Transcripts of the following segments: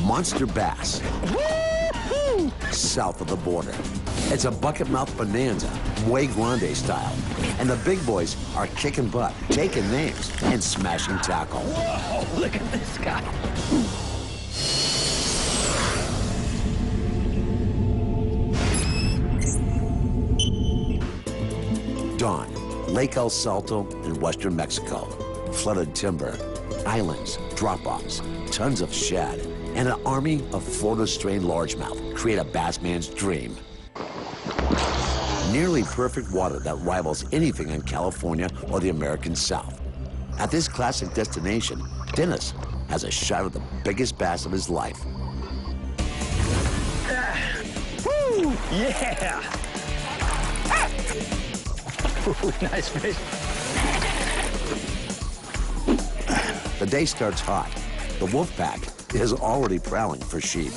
monster bass south of the border. It's a bucket mouth bonanza, muy grande style. And the big boys are kicking butt, taking names, and smashing tackle. Whoa, look at this guy. Dawn, Lake El Salto in western Mexico. Flooded timber, islands, drop-offs, tons of shad, and an army of Florida Strain Largemouth create a bass man's dream. Nearly perfect water that rivals anything in California or the American South. At this classic destination, Dennis has a shot at the biggest bass of his life. Woo! Yeah! Ooh, nice fish. The day starts hot. The wolf pack is already prowling for sheep.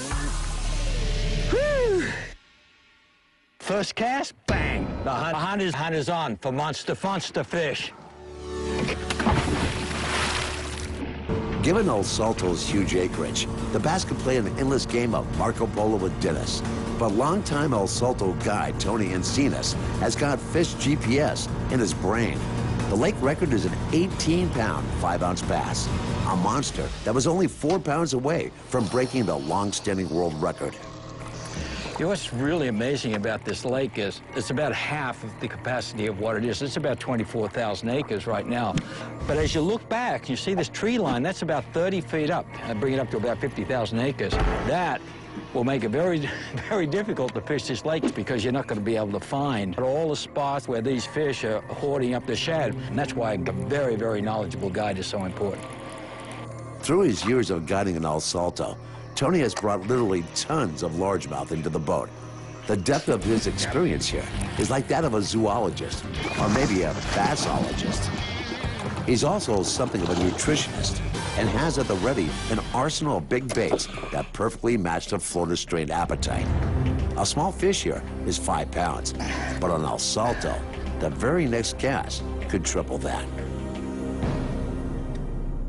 Woo! First cast, bang! The hunt is on for monster fish. Given El Salto's huge acreage, the bass could play an endless game of Marco Polo with Dennis. But longtime El Salto guide Tony Encinas has got fish GPS in his brain. The lake record is an 18-pound, 5-ounce bass, a monster that was only 4 pounds away from breaking the long-standing world record. You know, what's really amazing about this lake is it's about half of the capacity of what it is. It's about 24,000 acres right now. But as you look back, you see this tree line, that's about 30 feet up. I bring it up to about 50,000 acres. That will make it very, very difficult to fish this lake because you're not going to be able to find all the spots where these fish are hoarding up the shad. And that's why a very, very knowledgeable guide is so important. Through his years of guiding in El Salto, Tony has brought literally tons of largemouth into the boat. The depth of his experience here is like that of a zoologist, or maybe a bassologist. He's also something of a nutritionist and has at the ready an arsenal of big baits that perfectly match the Florida Strain appetite. A small fish here is 5 pounds, but on El Salto, the very next cast could triple that.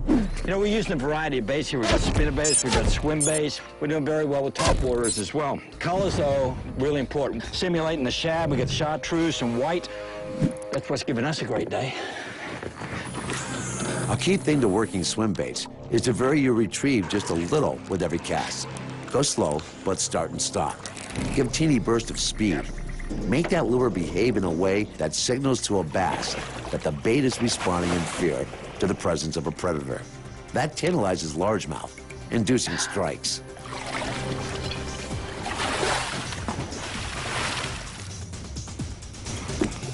You know, we're using a variety of baits here. We've got spinner baits, we've got swim baits. We're doing very well with topwaters as well. Colors, though, really important. Simulating the shad, we got chartreuse and white. That's what's giving us a great day. A key thing to working swim baits is to vary your retrieve just a little with every cast. Go slow, but start and stop. Give teeny bursts of speed. Make that lure behave in a way that signals to a bass that the bait is responding in fear to the presence of a predator. That tantalizes largemouth, inducing strikes.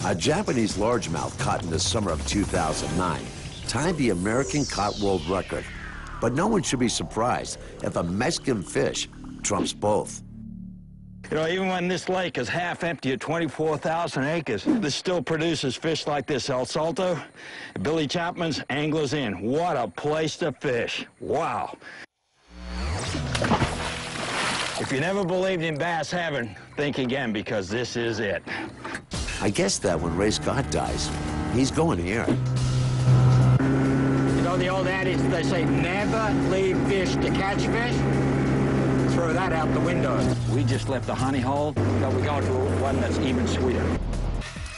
A Japanese largemouth caught in the summer of 2009 tied the American caught world record. But no one should be surprised if a Mexican fish trumps both. You know, even when this lake is half empty at 24,000 acres, this still produces fish like this. El Salto, Billy Chapman's Anglers Inn. What a place to fish. Wow. If you never believed in bass heaven, think again, because this is it. I guess that when Ray Scott dies, he's going here. You know the old adage, they say, never leave fish to catch fish? Throw that out the window. We just left the honey hole, but we're going to one that's even sweeter.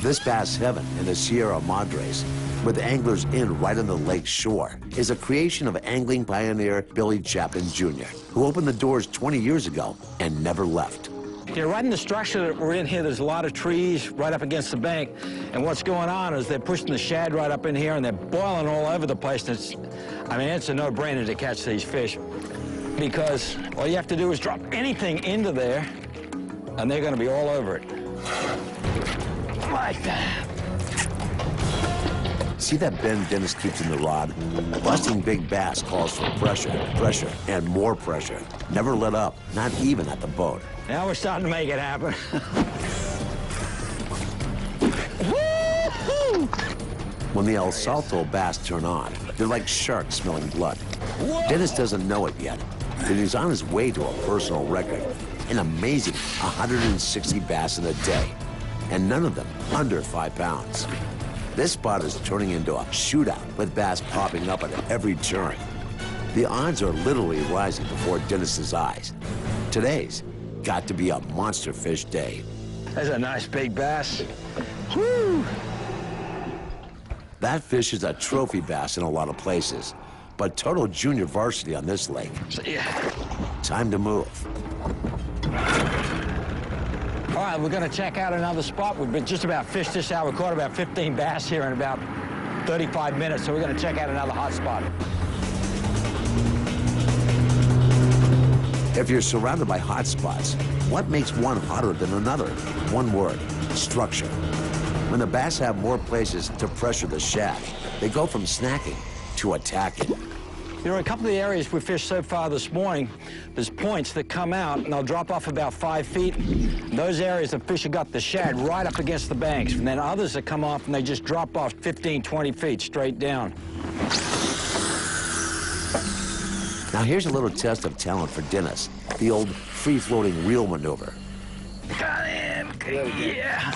This bass heaven in the Sierra Madres, with Anglers Inn right on the lake shore, is a creation of angling pioneer Billy Chapman Jr., who opened the doors 20 years ago and never left. You know, right in the structure that we're in here, there's a lot of trees right up against the bank, and what's going on is they're pushing the shad right up in here, and they're boiling all over the place. And it's a no-brainer to catch these fish, because all you have to do is drop anything into there, and they're going to be all over it. Like that. See that bend Dennis keeps in the rod? Busting big bass calls for pressure, pressure, and more pressure. Never let up, not even at the boat. Now we're starting to make it happen. When the El Salto bass turn on, they're like sharks smelling blood. Whoa. Dennis doesn't know it yet, but he's on his way to a personal record. An amazing 160 bass in a day, and none of them under 5 pounds. This spot is turning into a shootout with bass popping up at every turn. The odds are literally rising before Dennis's eyes. Today's got to be a monster fish day. That's a nice big bass. Woo! That fish is a trophy bass in a lot of places, but total junior varsity on this lake. See ya. Time to move. All right, we're gonna check out another spot. We've been just about fished this out. We caught about 15 bass here in about 35 minutes, so we're gonna check out another hot spot. If you're surrounded by hot spots, what makes one hotter than another? One word: structure. When the bass have more places to pressure the shad, they go from snacking to attacking. You know, a couple of the areas we fished so far this morning, there's points that come out and they'll drop off about 5 feet. In those areas, the fish have got the shad right up against the banks. And then others that come off and they just drop off 15, 20 feet straight down. Now here's a little test of talent for Dennis, the old free-floating reel maneuver. Got him! Yeah!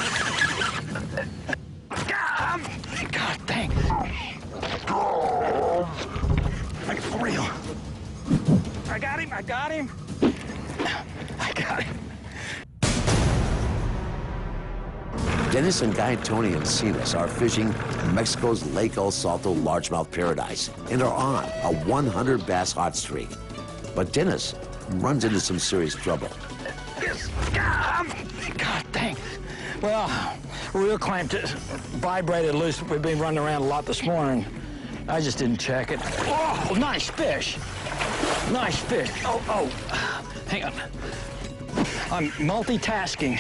Got him! God dang! I got the reel. I got him! I got him! I got him! Dennis and Guy, Tony, and Cenas are fishing Mexico's Lake El Salto largemouth paradise and are on a 100 bass hot streak. But Dennis runs into some serious trouble. Yes. God dang. Well, reel clamped it, vibrated loose. We've been running around a lot this morning. I just didn't check it. Oh, nice fish. Nice fish. Oh, hang on. I'm multitasking.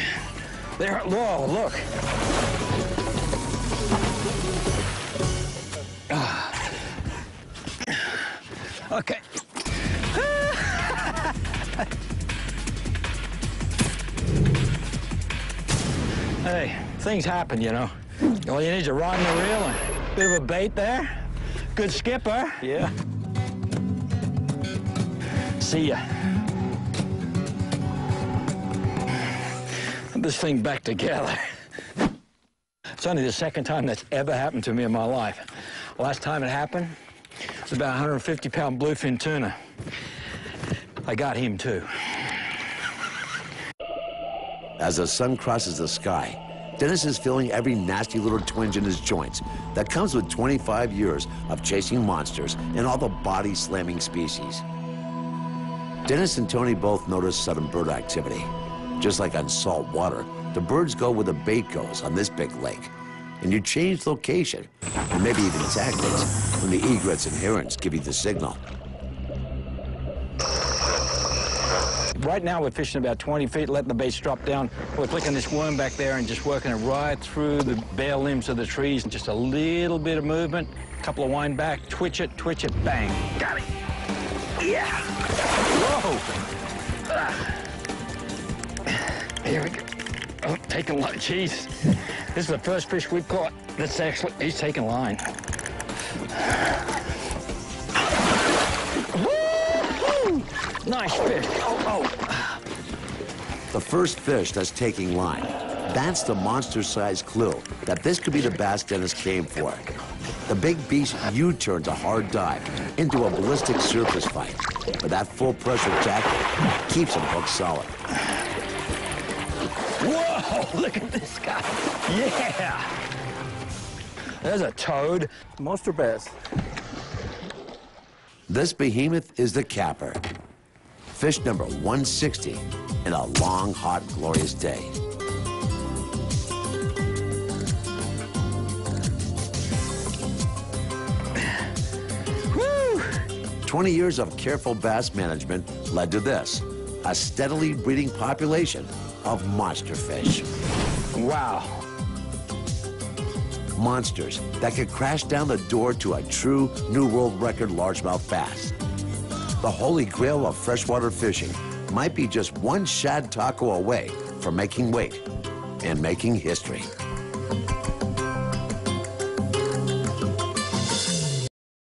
There, whoa, look. Okay. Hey, things happen, you know. All you need is a rod and a reel and a bit of a bait there. Good skipper. Yeah. See ya. Put this thing back together. It's only the second time that's ever happened to me in my life. Last time it happened, it was about 150-pound bluefin tuna. I got him too. As the sun crosses the sky, Dennis is feeling every nasty little twinge in his joints that comes with 25 years of chasing monsters and all the body-slamming species. Dennis and Tony both notice sudden bird activity. Just like on salt water, the birds go where the bait goes on this big lake. And you change location, or maybe even tactics, when the egrets and herons give you the signal. Right now we're fishing about 20 feet, letting the baits drop down. We're flicking this worm back there and just working it right through the bare limbs of the trees. And just a little bit of movement, a couple of wind back, twitch it, bang. Got it. Yeah. Whoa. Here we go. Oh, taking line. Jeez. This is the first fish we've caught. That's actually, he's taking line. Woo-hoo! Nice fish. Oh. The first fish that's taking line. That's the monster-sized clue that this could be the bass Dennis came for. The big beast U-turns a hard dive into a ballistic surface fight. But that full-pressure tackle keeps him hooked solid. Whoa, look at this guy. Yeah. There's a toad. Monster bass. This behemoth is the capper. Fish number 160 in a long, hot, glorious day. Woo! 20 years of careful bass management led to this, a steadily breeding population of monster fish. Wow. Monsters that could crash down the door to a true New World Record largemouth bass. The holy grail of freshwater fishing might be just one shad taco away from making weight and making history.